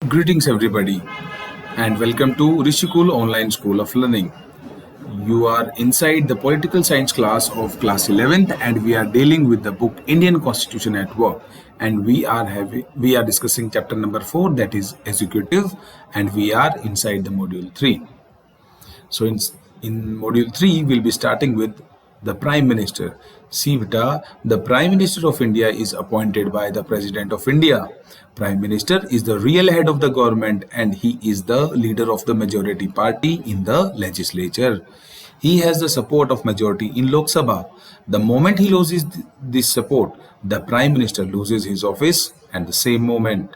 Greetings, everybody, and welcome to Rishikul Online School of Learning. You are inside the political science class of class 11th, and we are dealing with the book Indian Constitution at Work. And we are discussing chapter number 4, that is executive, and we are inside the module 3. So in module 3, we'll be starting with the Prime Minister. See, beta, the Prime Minister of India is appointed by the President of India. Prime Minister is the real head of the government and he is the leader of the majority party in the legislature. He has the support of majority in Lok Sabha. The moment he loses this support, the Prime Minister loses his office, and the same moment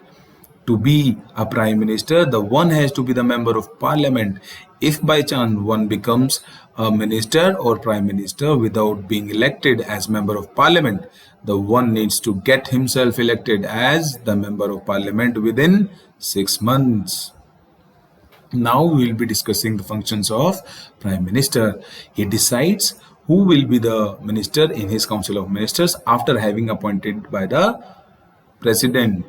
to be a prime minister, the one has to be the member of parliament. If by chance one becomes a minister or prime minister without being elected as member of parliament, the one needs to get himself elected as the member of parliament within 6 months. Now we will be discussing the functions of prime minister. He decides who will be the minister in his council of ministers after having appointed by the president.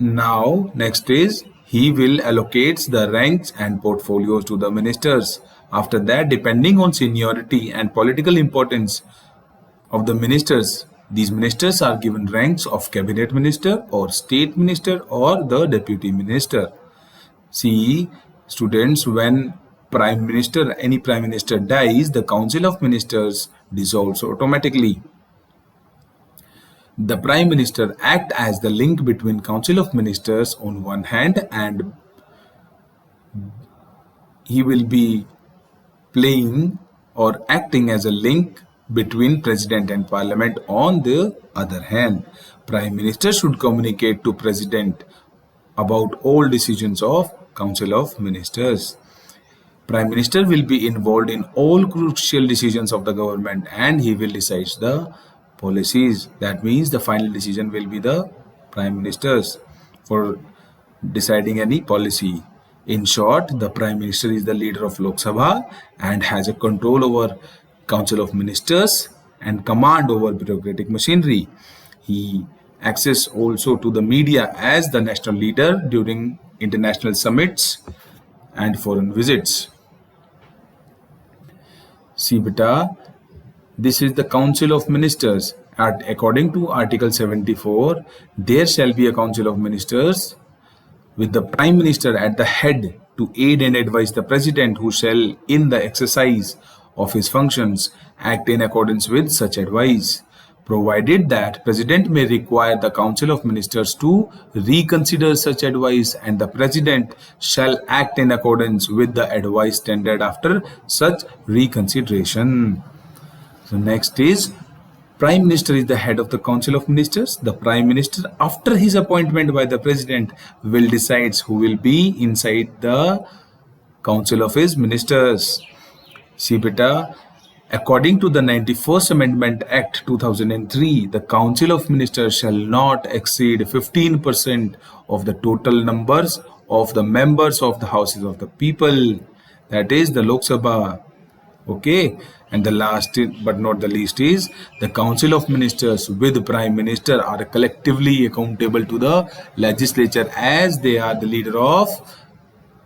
Now, next is he will allocate the ranks and portfolios to the ministers. After that, depending on seniority and political importance of the ministers, these ministers are given ranks of cabinet minister or state minister or the deputy minister. See, students, when any prime minister dies, the council of ministers dissolves automatically. The Prime Minister acts as the link between Council of Ministers on one hand, and he will be playing or acting as a link between President and Parliament on the other hand. Prime Minister should communicate to President about all decisions of Council of Ministers. Prime Minister will be involved in all crucial decisions of the government and he will decide the policies. That means the final decision will be the prime ministers for deciding any policy. In short, the prime minister is the leader of Lok Sabha and has a control over council of ministers and command over bureaucratic machinery. He access also to the media as the national leader during international summits and foreign visits. See, beta, this is the Council of Ministers. According to Article 74, there shall be a Council of Ministers with the Prime Minister at the head to aid and advise the President, who shall, in the exercise of his functions, act in accordance with such advice, provided that President may require the Council of Ministers to reconsider such advice, and the President shall act in accordance with the advice tendered after such reconsideration. So next is Prime Minister is the head of the Council of Ministers. The Prime Minister, after his appointment by the President, will decide who will be inside the Council of his Ministers. See, beta, according to the 91st Amendment Act 2003, the Council of Ministers shall not exceed 15% of the total numbers of the members of the Houses of the People, that is the Lok Sabha. Okay, and the last but not the least is the Council of Ministers with the Prime Minister are collectively accountable to the legislature as they are the leader of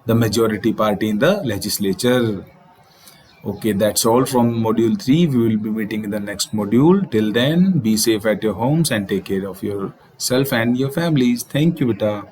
the majority party in the legislature. Okay, that's all from module 3. We will be meeting in the next module. Till then, be safe at your homes and take care of yourself and your families. Thank you, beta.